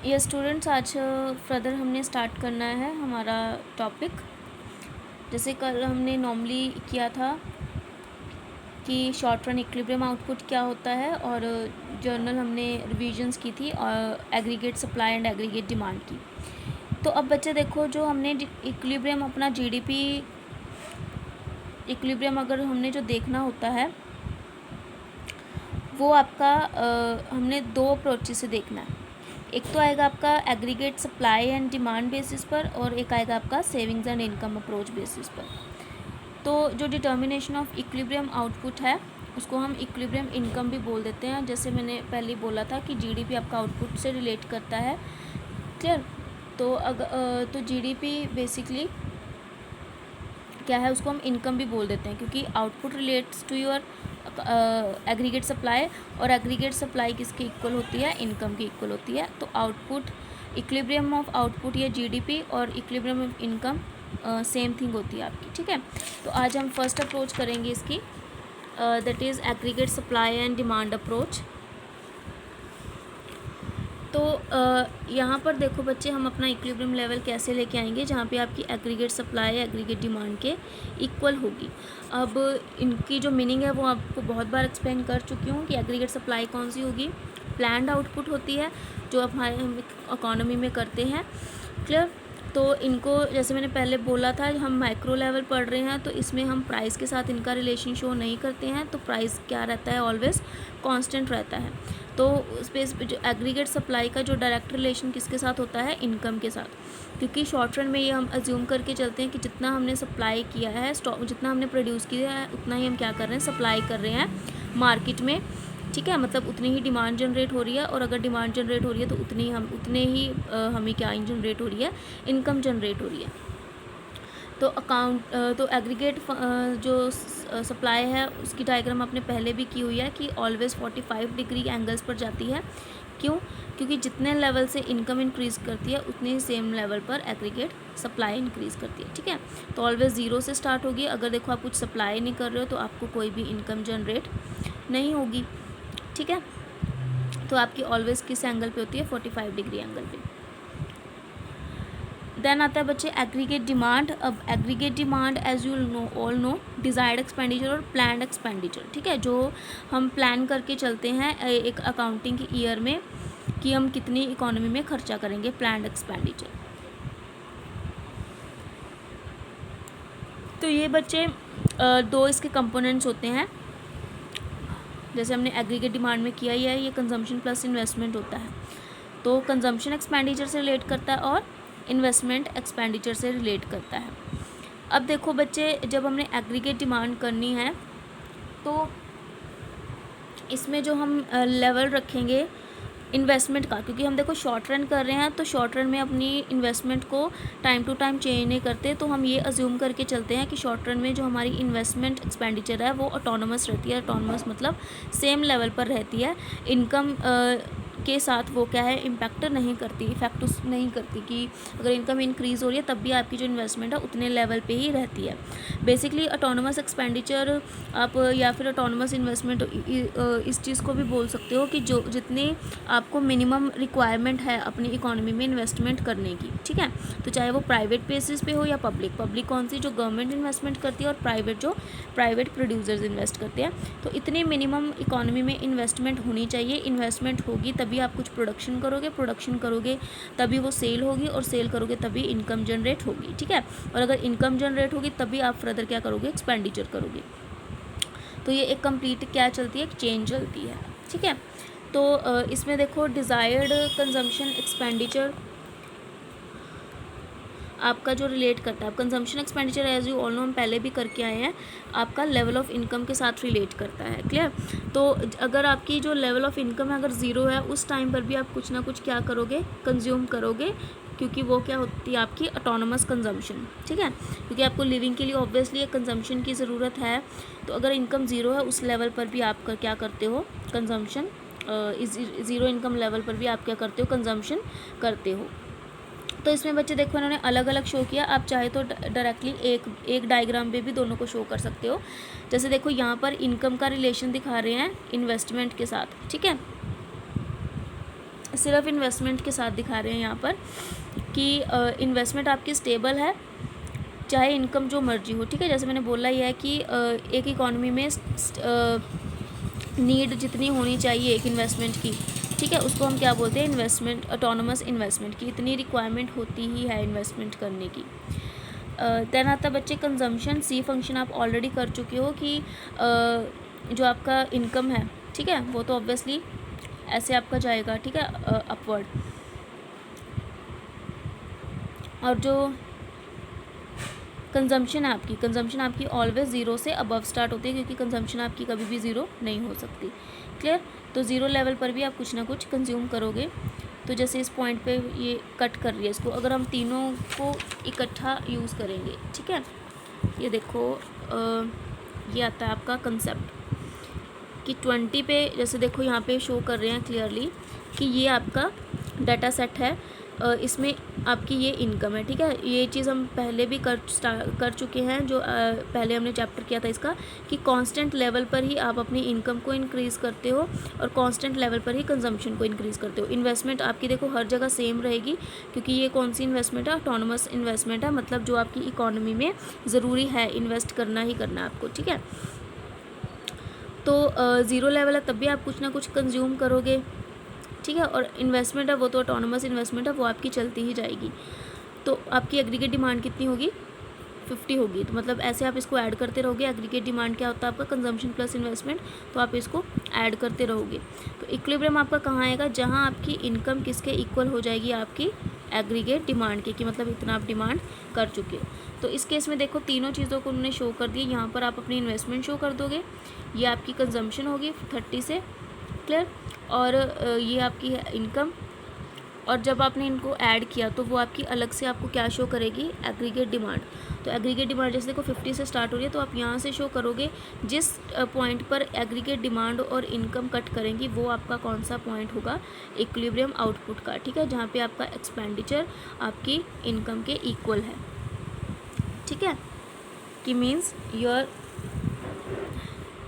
ये स्टूडेंट्स आज फर्दर हमने स्टार्ट करना है हमारा टॉपिक। जैसे कल हमने नॉर्मली किया था कि शॉर्ट रन इक्विलिब्रियम आउटपुट क्या होता है, और जर्नल हमने रिविजन्स की थी और aggregate supply and aggregate demand की। तो अब बच्चे देखो, जो हमने इक्विलिब्रियम अपना जीडीपी इक्विलिब्रियम अगर हमने जो देखना होता है वो आपका हमने दो अप्रोच से देखना है। एक तो आएगा आपका aggregate supply and demand basis पर, और एक आएगा आपका savings and income approach basis पर। तो जो डिटर्मिनेशन ऑफ इक्विलिब्रियम आउटपुट है उसको हम इक्विलिब्रियम इनकम भी बोल देते हैं। जैसे मैंने पहले बोला था कि जीडीपी आपका आउटपुट से रिलेट करता है। क्लियर? तो तो जीडीपी बेसिकली क्या है, उसको हम इनकम भी बोल देते हैं, क्योंकि output relates to your aggregate supply, और एग्रीगेट सप्लाई किसकी इक्वल होती है? इनकम की इक्वल होती है। तो आउटपुट इक्विलिब्रियम ऑफ आउटपुट या जीडीपी और equilibrium of income same thing होती है आपकी। ठीक है, तो आज हम फर्स्ट अप्रोच करेंगे इसकी, that is aggregate supply and demand approach. तो यहाँ पर देखो बच्चे, हम अपना इक्विलिब्रियम लेवल कैसे लेके आएंगे जहाँ पे आपकी एग्रीगेट सप्लाई एग्रीगेट डिमांड के इक्वल होगी। अब इनकी जो मीनिंग है वो आपको बहुत बार एक्सप्लेन कर चुकी हूँ कि एग्रीगेट सप्लाई कौन सी होगी, प्लान्ड आउटपुट होती है जो हमारे हम इकोनॉमी में करते हैं। क्लियर? तो इनको जैसे मैंने पहले बोला था, हम माइक्रो लेवल पढ़ रहे हैं, तो इसमें हम प्राइस के साथ इनका रिलेशन शो नहीं करते हैं। तो प्राइस क्या रहता है? ऑलवेज कांस्टेंट रहता है। तो स्पेस जो एग्रीगेट सप्लाई का जो डायरेक्ट रिलेशन किसके साथ होता है? इनकम के साथ, क्योंकि शॉर्ट रन में ये हम अज्यूम करके चलते हैं कि जितना हमने सप्लाई किया है, स्टॉक जितना हमने प्रोड्यूस किया है, उतना ही हम क्या कर रहे हैं? सप्लाई कर रहे हैं मार्केट में। ठीक है, मतलब उतनी ही डिमांड जनरेट हो रही है, और अगर डिमांड जनरेट हो रही है तो उतने ही हमें क्या जनरेट हो रही है? इनकम जनरेट हो रही है। तो एग्रीगेट जो सप्लाई है उसकी डायग्राम आपने पहले भी की हुई है कि ऑलवेज 45 डिग्री एंगल्स पर जाती है। क्यों? क्योंकि जितने लेवल से इनकम इंक्रीज़ करती है उतने ही सेम लेवल पर एग्रीगेट सप्लाई इंक्रीज़ करती है। ठीक है, तो ऑलवेज ज़ीरो से स्टार्ट होगी। अगर देखो आप कुछ सप्लाई नहीं कर रहे हो तो आपको कोई भी इनकम जनरेट नहीं होगी। ठीक है, तो आपकी ऑलवेज किस एंगल पे होती है? 45 डिग्री एंगल पे। देन आता है बच्चे एग्रीगेट डिमांड। अब aggregate demand as you all know desired expenditure और प्लान्ड एक्सपेंडिचर। ठीक है, जो हम प्लान करके चलते हैं एक अकाउंटिंग के ईयर में कि हम कितनी इकोनॉमी में खर्चा करेंगे, प्लान्ड एक्सपेंडिचर। तो ये बच्चे दो इसके कंपोनेंट्स होते हैं। जैसे हमने एग्रीगेट डिमांड में किया ही है, ये कंजम्पशन प्लस इन्वेस्टमेंट होता है। तो कंजम्पशन एक्सपेंडिचर से रिलेट करता है और इन्वेस्टमेंट एक्सपेंडिचर से रिलेट करता है। अब देखो बच्चे, जब हमने एग्रीगेट डिमांड करनी है तो इसमें जो हम लेवल रखेंगे इन्वेस्टमेंट का, क्योंकि हम देखो शॉर्ट रन कर रहे हैं, तो शॉर्ट रन में अपनी इन्वेस्टमेंट को टाइम टू टाइम चेंज नहीं करते। तो हम ये अज्यूम करके चलते हैं कि शॉर्ट रन में जो हमारी इन्वेस्टमेंट एक्सपेंडिचर है वो ऑटोनोमस रहती है। ऑटोनोमस मतलब सेम लेवल पर रहती है, इनकम के साथ वो क्या है? इम्पैक्ट नहीं करती, इफेक्ट नहीं करती कि अगर इनकम इंक्रीज़ हो रही है तब भी आपकी जो इन्वेस्टमेंट है उतने लेवल पे ही रहती है। बेसिकली ऑटोनोमस एक्सपेंडिचर आप या फिर ऑटोनोमस इन्वेस्टमेंट इस चीज़ को भी बोल सकते हो कि जो जितनी आपको मिनिमम रिक्वायरमेंट है अपनी इकोनॉमी में इन्वेस्टमेंट करने की। ठीक है, तो चाहे वो प्राइवेट बेसिस पे हो या पब्लिक कौन सी? जो गवर्नमेंट इन्वेस्टमेंट करती है, और प्राइवेट जो प्राइवेट प्रोड्यूसर्स इन्वेस्ट करते हैं। तो इतनी मिनिमम इकोनॉमी में इन्वेस्टमेंट होनी चाहिए। इन्वेस्टमेंट होगी तभी आप कुछ प्रोडक्शन करोगे तभी वो सेल होगी, और सेल करोगे तभी इनकम जनरेट होगी। ठीक है, और अगर इनकम जनरेट होगी तभी आप फर्दर क्या करोगे? एक्सपेंडिचर करोगे। तो ये एक कंप्लीट क्या चलती है? एक चेन चलती है। ठीक है, तो इसमें देखो डिज़ायर्ड कंजम्पशन एक्सपेंडिचर आपका जो रिलेट करता है, consumption expenditure as you all know हम पहले भी करके आए हैं, आपका लेवल ऑफ इनकम के साथ रिलेट करता है। क्लियर? तो अगर आपकी जो लेवल ऑफ इनकम है अगर ज़ीरो है, उस टाइम पर भी आप कुछ ना कुछ क्या करोगे? कंज्यूम करोगे, क्योंकि वो क्या होती है? आपकी ऑटोनोमस कंजम्पशन। ठीक है, क्योंकि आपको लिविंग के लिए ऑब्वियसली एक कंजम्पशन की ज़रूरत है। तो अगर इनकम ज़ीरो है उस लेवल पर भी आप क्या करते हो? कंजम्पशन। ज़ीरो इनकम लेवल पर भी आप क्या करते हो? कंजम्पशन करते हो। तो इसमें बच्चे देखो इन्होंने अलग अलग शो किया। आप चाहे तो डायरेक्टली एक डायग्राम पे भी दोनों को शो कर सकते हो। जैसे देखो यहाँ पर इनकम का रिलेशन दिखा रहे हैं इन्वेस्टमेंट के साथ। ठीक है, सिर्फ इन्वेस्टमेंट के साथ दिखा रहे हैं यहाँ पर कि इन्वेस्टमेंट आपकी स्टेबल है, चाहे इनकम जो मर्जी हो, ठीक है। जैसे मैंने बोला ही है कि एक इकॉनमी में नीड जितनी होनी चाहिए एक इन्वेस्टमेंट की, ठीक है, उसको हम क्या बोलते हैं, इन्वेस्टमेंट, ऑटोनोमस इन्वेस्टमेंट की इतनी रिक्वायरमेंट होती ही है इन्वेस्टमेंट करने की। देन आता बच्चे कंजम्पशन। सी फंक्शन आप ऑलरेडी कर चुके हो कि जो आपका इनकम है, ठीक है, वो तो ऑब्वियसली ऐसे आपका जाएगा, ठीक है, अपवर्ड। और जो कंजम्पशन है आपकी, कंजम्पशन आपकी ऑलवेज ज़ीरो से अबव स्टार्ट होती है, क्योंकि कंजम्पशन आपकी कभी भी ज़ीरो नहीं हो सकती। क्लियर। तो ज़ीरो लेवल पर भी आप कुछ ना कुछ कंज्यूम करोगे। तो जैसे इस पॉइंट पे ये कट कर रही है, इसको अगर हम तीनों को इकट्ठा यूज़ करेंगे, ठीक है, ये देखो ये आता है आपका कंसेप्ट कि 20 पे, जैसे देखो यहाँ पे शो कर रहे हैं क्लियरली कि ये आपका डाटा सेट है, इसमें आपकी ये इनकम है, ठीक है। ये चीज़ हम पहले भी कर चुके हैं, जो पहले हमने चैप्टर किया था इसका, कि कांस्टेंट लेवल पर ही आप अपनी इनकम को इंक्रीज़ करते हो और कांस्टेंट लेवल पर ही कंजम्पशन को इंक्रीज़ करते हो। इन्वेस्टमेंट आपकी देखो हर जगह सेम रहेगी, क्योंकि ये कौन सी इन्वेस्टमेंट है, ऑटोनोमस इन्वेस्टमेंट है, मतलब जो आपकी इकॉनमी में ज़रूरी है इन्वेस्ट करना ही करना है आपको, ठीक है। तो ज़ीरो लेवल है तब भी आप कुछ ना कुछ कंज्यूम करोगे, ठीक है। और इन्वेस्टमेंट है वो तो ऑटोनोमस इन्वेस्टमेंट है, वो आपकी चलती ही जाएगी। तो आपकी एग्रीगेट डिमांड कितनी होगी, 50 होगी। तो मतलब ऐसे आप इसको ऐड करते रहोगे। एग्रीगेट डिमांड क्या होता है आपका, कंजम्पशन प्लस इन्वेस्टमेंट, तो आप इसको ऐड करते रहोगे। तो इक्विलिब्रियम आपका कहाँ आएगा, जहाँ आपकी इनकम किसके इक्वल हो जाएगी, आपकी एग्रीगेट डिमांड के, कि मतलब इतना आप डिमांड कर चुके हो। तो इस केस में देखो तीनों चीज़ों को उन्होंने शो कर दिया। यहाँ पर आप अपनी इन्वेस्टमेंट शो कर दोगे, ये आपकी कंजम्पशन होगी 30 से, क्लियर, और ये आपकी है इनकम। और जब आपने इनको ऐड किया तो वो आपकी अलग से आपको क्या शो करेगी, एग्रीगेट डिमांड। तो एग्रीगेट डिमांड जैसे देखो 50 से स्टार्ट हो रही है, तो आप यहाँ से शो करोगे जिस पॉइंट पर एग्रीगेट डिमांड और इनकम कट करेंगी, वो आपका कौन सा पॉइंट होगा, इक्विलिब्रियम आउटपुट का, ठीक है, जहाँ पे आपका एक्सपेंडिचर आपकी इनकम के इक्वल है, ठीक है, कि मीन्स योर,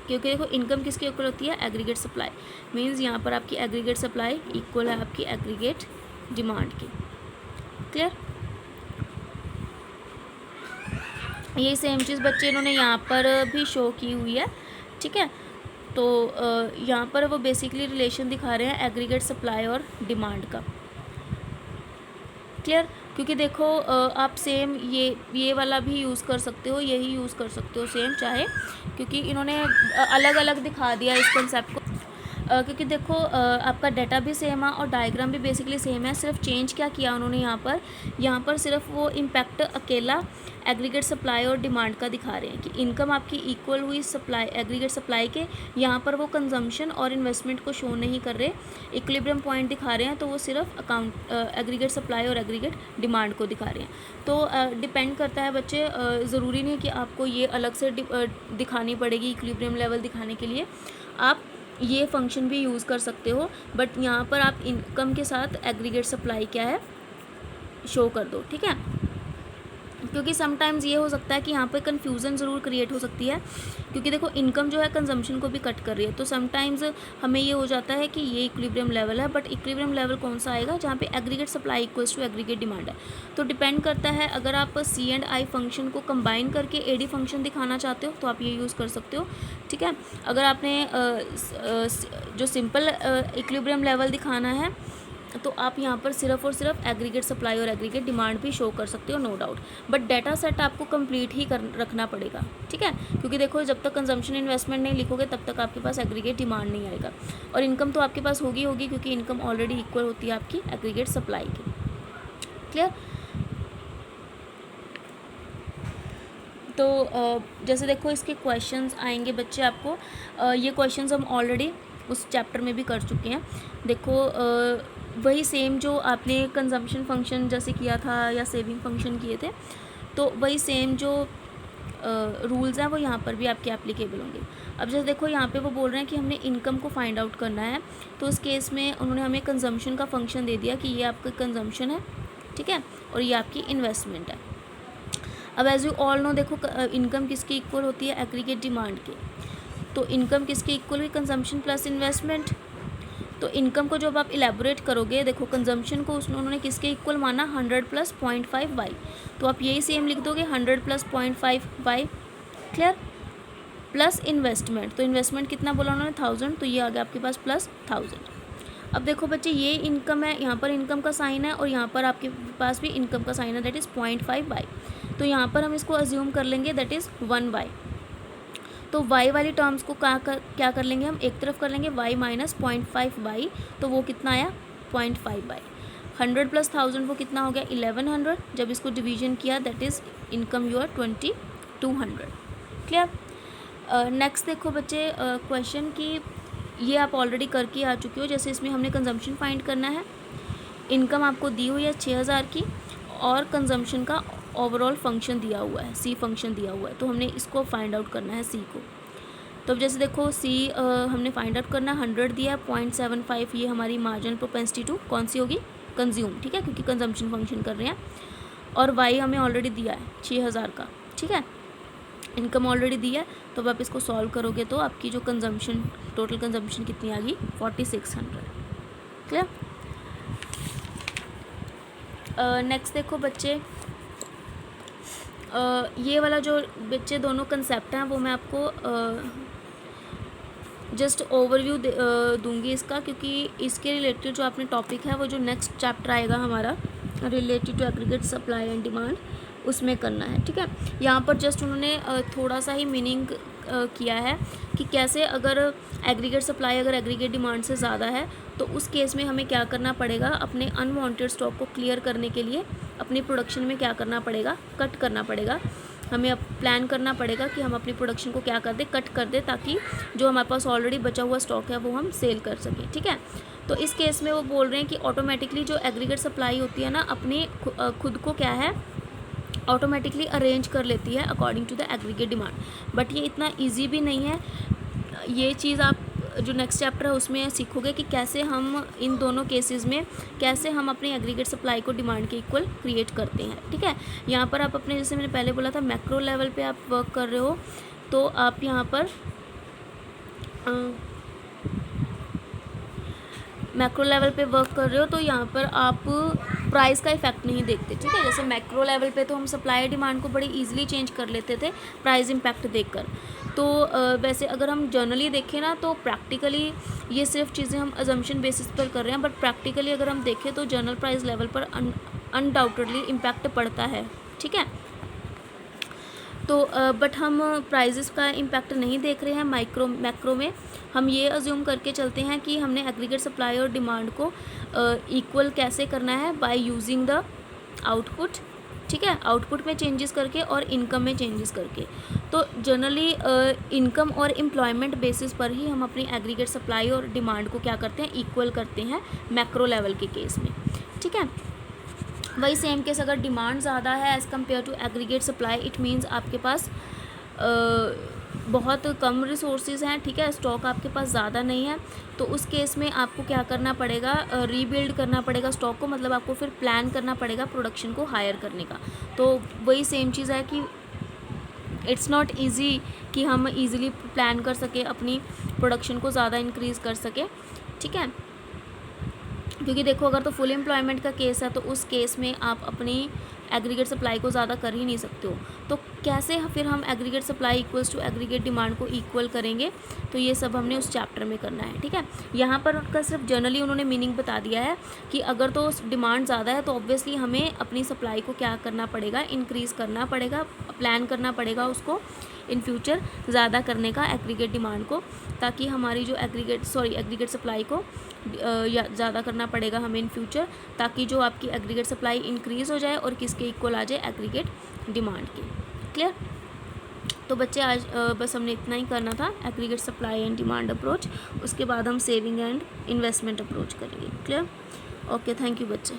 क्योंकि देखो इनकम किसके इक्वल होती है, एग्रीगेट सप्लाई, मींस यहाँ पर आपकी एग्रीगेट सप्लाई इक्वल है आपकी एग्रीगेट डिमांड की। क्लियर। ये सेम चीज़ बच्चे इन्होंने यहाँ पर भी शो की हुई है, ठीक है। तो यहाँ पर वो बेसिकली रिलेशन दिखा रहे हैं एग्रीगेट सप्लाई और डिमांड का। क्लियर। क्योंकि देखो आप सेम ये वाला भी यूज़ कर सकते हो, यही यूज़ कर सकते हो सेम, चाहे, क्योंकि इन्होंने अलग अलग दिखा दिया इस कंसेप्ट को, क्योंकि देखो आपका डाटा भी सेम है और डायग्राम भी बेसिकली सेम है। सिर्फ चेंज क्या किया उन्होंने यहाँ पर सिर्फ वो इम्पैक्ट अकेला एग्रीगेट सप्लाई और डिमांड का दिखा रहे हैं कि इनकम आपकी इक्वल हुई सप्लाई, एग्रीगेट सप्लाई के। यहाँ पर वो कंजम्पशन और इन्वेस्टमेंट को शो नहीं कर रहे, इक्विलिब्रियम पॉइंट दिखा रहे हैं, तो वो सिर्फ एग्रीगेट सप्लाई और एग्रीगेट डिमांड को दिखा रहे हैं। तो डिपेंड करता है बच्चे, ज़रूरी नहीं कि आपको ये अलग से दिखानी पड़ेगी इक्विलिब्रियम लेवल दिखाने के लिए, आप ये फंक्शन भी यूज़ कर सकते हो, बट यहाँ पर आप इनकम के साथ एग्रीगेट सप्लाई क्या है शो कर दो, ठीक है। क्योंकि समटाइम्स ये हो सकता है कि यहाँ पे कन्फ्यूज़न ज़रूर क्रिएट हो सकती है, क्योंकि देखो इनकम जो है कंजम्पशन को भी कट कर रही है, तो समटाइम्स हमें ये हो जाता है कि ये इक्विलिब्रियम लेवल है, बट इक्विलिब्रियम लेवल कौन सा आएगा, जहाँ पे aggregate supply equals to aggregate demand है। तो डिपेंड करता है, अगर आप सी एंड आई फंक्शन को कंबाइन करके ए डी फंक्शन दिखाना चाहते हो तो आप ये यूज़ कर सकते हो, ठीक है। अगर आपने जो सिंपल इक्विलिब्रियम लेवल दिखाना है तो आप यहाँ पर सिर्फ और सिर्फ एग्रीगेट सप्लाई और एग्रीगेट डिमांड भी शो कर सकते हो, no doubt, but data set आपको कंप्लीट ही रखना पड़ेगा, ठीक है। क्योंकि देखो जब तक कंजम्पशन इन्वेस्टमेंट नहीं लिखोगे तब तक आपके पास एग्रीगेट डिमांड नहीं आएगा, और इनकम तो आपके पास होगी क्योंकि इनकम ऑलरेडी इक्वल होती है आपकी एग्रीगेट सप्लाई की। क्लियर। तो जैसे देखो इसके क्वेश्चंस आएंगे बच्चे आपको, ये क्वेश्चंस हम ऑलरेडी उस चैप्टर में भी कर चुके हैं। देखो वही सेम जो आपने कंजम्पशन फंक्शन जैसे किया था या सेविंग फंक्शन किए थे, तो वही सेम जो रूल्स हैं वो यहाँ पर भी आपके एप्लीकेबल होंगे। अब जैसे देखो यहाँ पे वो बोल रहे हैं कि हमने इनकम को फाइंड आउट करना है, तो उस केस में उन्होंने हमें कंजम्पशन का फंक्शन दे दिया कि ये आपका कंजम्पशन है, ठीक है, और ये आपकी इन्वेस्टमेंट है। अब एज यू ऑल नो, देखो इनकम किसकी इक्वल होती है, एग्रीगेट डिमांड के। तो इनकम किसकी इक्वल हुई, कंजम्पशन प्लस इन्वेस्टमेंट। तो इनकम को जब आप इलेबोरेट करोगे, देखो कंजम्पशन को उन्होंने किसके इक्वल माना, 100 + 0.5y, तो आप यही सेम लिख दोगे 100 + 0.5y, क्लियर, प्लस इन्वेस्टमेंट, तो इन्वेस्टमेंट कितना बोला उन्होंने 1000, तो ये आ गया आपके पास प्लस 1000। अब देखो बच्चे ये इनकम है, यहाँ पर इनकम का साइन है और यहाँ पर आपके पास भी इनकम का साइन है, दैट इज़ 0.5y, तो यहाँ पर हम इसको अज्यूम कर लेंगे दैट इज़ 1y। तो y वाली टर्म्स को क्या कर लेंगे हम, एक तरफ कर लेंगे y - 0.5y, तो वो कितना आया 0.5y। 100 + 1000 वो कितना हो गया 1100, जब इसको डिवीजन किया that is income your 2200, clear. Next देखो बच्चे क्वेश्चन की, ये आप ऑलरेडी करके आ चुके हो, जैसे इसमें हमने कंजम्पशन फाइंड करना है, इनकम आपको दी हुई है 6000 की और कंजम्पशन का ओवरऑल फंक्शन दिया हुआ है, सी फंक्शन दिया हुआ है, तो हमने इसको फाइंड आउट करना है सी को। तो अब जैसे देखो सी हमने फाइंड आउट करना है, 100 दिया है, 0.75 ये हमारी मार्जिनल प्रोपेंसिटी टू कौन सी होगी, कंज्यूम, ठीक है, क्योंकि कंजम्पशन फंक्शन कर रहे हैं, और वाई हमें ऑलरेडी दिया है 6000 का, ठीक है, इनकम ऑलरेडी दी है। तो अब आप इसको सॉल्व करोगे तो आपकी जो कंजम्पशन, टोटल कंजम्पशन कितनी आ गई 4600, क्लियर। नेक्स्ट देखो बच्चे, ये वाला जो बच्चे दोनों कंसेप्ट हैं वो मैं आपको जस्ट ओवरव्यू दूंगी इसका, क्योंकि इसके रिलेटेड जो आपने टॉपिक है वो जो नेक्स्ट चैप्टर आएगा हमारा related to aggregate supply and demand, उसमें करना है, ठीक है। यहाँ पर जस्ट उन्होंने थोड़ा सा ही मीनिंग किया है कि कैसे अगर एग्रीगेट सप्लाई अगर एग्रीगेट डिमांड से ज़्यादा है तो उस केस में हमें क्या करना पड़ेगा, अपने अनवांटेड स्टॉक को क्लियर करने के लिए अपनी प्रोडक्शन में क्या करना पड़ेगा, कट करना पड़ेगा, हमें अब प्लान करना पड़ेगा कि हम अपनी प्रोडक्शन को क्या कर दें, कट कर दें, ताकि जो हमारे पास ऑलरेडी बचा हुआ स्टॉक है वो हम सेल कर सकें, ठीक है। तो इस केस में वो बोल रहे हैं कि ऑटोमेटिकली जो एग्रीगेट सप्लाई होती है ना, अपने खुद को क्या है ऑटोमेटिकली अरेंज कर लेती है according to the aggregate demand, but ये इतना ईजी भी नहीं है। ये चीज़ आप जो नेक्स्ट चैप्टर है उसमें सीखोगे कि कैसे हम इन दोनों केसेस में कैसे हम अपनी एग्रीगेट सप्लाई को डिमांड के इक्वल क्रिएट करते हैं, ठीक है। यहाँ पर आप अपने, जैसे मैंने पहले बोला था, मैक्रो लेवल पे आप वर्क कर रहे हो, तो आप यहाँ पर मैक्रो लेवल पे वर्क कर रहे हो तो यहाँ पर आप प्राइस का इफेक्ट नहीं देखते, ठीक है। जैसे मैक्रो लेवल पे तो हम सप्लाई डिमांड को बड़ी इजीली चेंज कर लेते थे प्राइस इम्पैक्ट देखकर, तो वैसे अगर हम जर्नली देखें ना तो प्रैक्टिकली ये सिर्फ चीज़ें हम अजम्पशन बेसिस पर कर रहे हैं, बट प्रैक्टिकली अगर हम देखें तो जर्नल प्राइस लेवल पर अनडाउटेडली इम्पैक्ट पड़ता है, ठीक है। तो बट हम प्राइजेस का इम्पैक्ट नहीं देख रहे हैं मैक्रो में, हम ये अज्यूम करके चलते हैं कि हमने एग्रीगेट सप्लाई और डिमांड को इक्वल कैसे करना है, बाय यूजिंग द आउटपुट, ठीक है, आउटपुट में चेंजेस करके और इनकम में चेंजेस करके। तो जनरली इनकम और एम्प्लॉयमेंट बेसिस पर ही हम अपनी एग्रीगेट सप्लाई और डिमांड को क्या करते हैं, इक्वल करते हैं मैक्रो लेवल के केस में, ठीक है। वही सेम केस अगर डिमांड ज़्यादा है as compare to aggregate supply, it means आपके पास बहुत कम रिसोर्सेज हैं, ठीक है, स्टॉक आपके पास ज़्यादा नहीं है, तो उस केस में आपको क्या करना पड़ेगा, रीबिल्ड करना पड़ेगा स्टॉक को, मतलब आपको फिर प्लान करना पड़ेगा प्रोडक्शन को हायर करने का। तो वही सेम चीज़ है कि इट्स नॉट ईजी कि हम ईज़िली प्लान कर सके अपनी प्रोडक्शन को ज़्यादा इंक्रीज़ कर सके, ठीक है, क्योंकि देखो अगर तो फुल एम्प्लॉयमेंट का केस है तो उस केस में आप अपनी एग्रीगेट सप्लाई को ज़्यादा कर ही नहीं सकते हो, तो कैसे फिर हम aggregate supply equals to aggregate demand को इक्वल करेंगे, तो ये सब हमने उस चैप्टर में करना है, ठीक है। यहाँ पर उनका सिर्फ जनरली उन्होंने मीनिंग बता दिया है कि अगर तो डिमांड ज़्यादा है तो ऑब्वियसली हमें अपनी सप्लाई को क्या करना पड़ेगा, इंक्रीज़ करना पड़ेगा, प्लान करना पड़ेगा उसको इन फ्यूचर ज़्यादा करने का एग्रीगेट डिमांड को, ताकि हमारी जो एग्रीगेट सप्लाई को ज़्यादा करना पड़ेगा हमें इन फ्यूचर, ताकि जो आपकी एग्रीगेट सप्लाई इंक्रीज़ हो जाए और किसके इक्वल आ जाए, एग्रीगेट डिमांड के, क्लियर। तो बच्चे आज बस हमने इतना ही करना था, aggregate supply and demand approach, उसके बाद हम सेविंग एंड इन्वेस्टमेंट अप्रोच करेंगे, क्लियर। ओके, थैंक यू बच्चे।